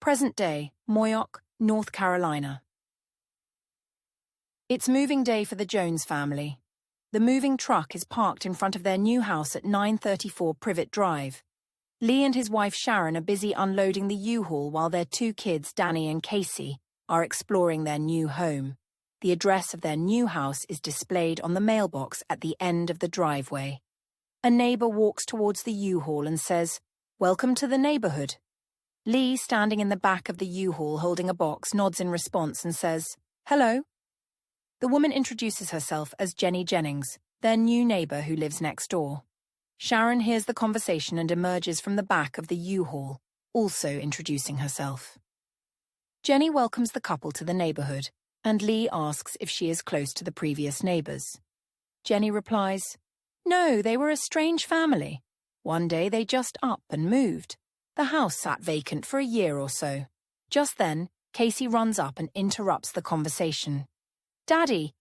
Present day, Moyock, North Carolina. It's moving day for the Jones family. The moving truck is parked in front of their new house at 934 Privet Drive. Lee and his wife Sharon are busy unloading the U-Haul while their two kids, Danny and Casey, are exploring their new home. The address of their new house is displayed on the mailbox at the end of the driveway. A neighbor walks towards the U-Haul and says, "Welcome to the neighborhood." Lee, standing in the back of the U-Haul holding a box, nods in response and says, "Hello." The woman introduces herself as Jenny Jennings, their new neighbor who lives next door. Sharon hears the conversation and emerges from the back of the U-Haul, also introducing herself. Jenny welcomes the couple to the neighborhood, and Lee asks if she is close to the previous neighbors. Jenny replies, "No, they were a strange family. One day they just up and moved. The house sat vacant for a year or so." Just then, Casey runs up and interrupts the conversation. Daddy,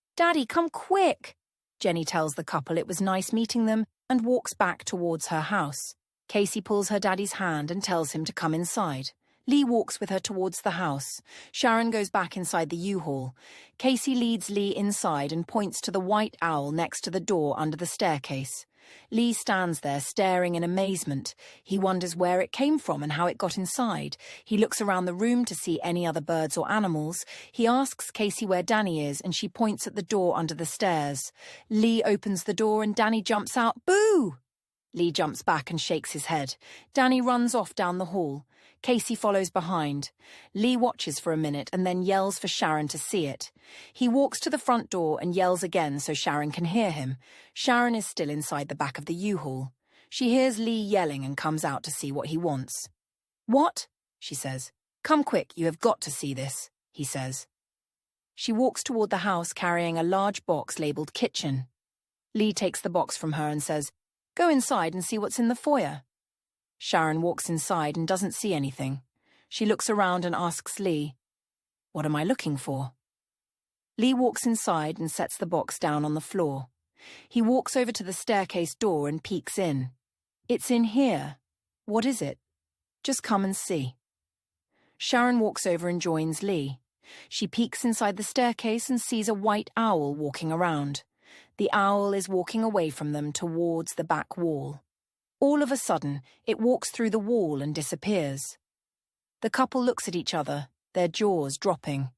come quick!" Jenny tells the couple it was nice meeting them and walks back towards her house. Casey pulls her daddy's hand and tells him to come inside. Lee walks with her towards the house. Sharon goes back inside the U-Haul. Casey leads Lee inside and points to the white owl next to the door under the staircase. Lee stands there staring in amazement. He wonders where it came from and how it got inside. He looks around the room to see any other birds or animals. He asks Casey where Danny is and she points at the door under the stairs. Lee opens the door and Danny jumps out. "Boo!" Lee jumps back and shakes his head. Danny runs off down the hall. Casey follows behind. Lee watches for a minute and then yells for Sharon to see it. He walks to the front door and yells again so Sharon can hear him. Sharon is still inside the back of the U-Haul. She hears Lee yelling and comes out to see what he wants. "What?" she says. "Come quick, you have got to see this," he says. She walks toward the house carrying a large box labeled kitchen. Lee takes the box from her and says, "Go inside and see what's in the foyer." Sharon walks inside and doesn't see anything. She looks around and asks Lee, "What am I looking for?" Lee walks inside and sets the box down on the floor. He walks over to the staircase door and peeks in. "It's in here. What is it? Just come and see." Sharon walks over and joins Lee. She peeks inside the staircase and sees a white owl walking around. The owl is walking away from them towards the back wall. All of a sudden, it walks through the wall and disappears. The couple looks at each other, their jaws dropping.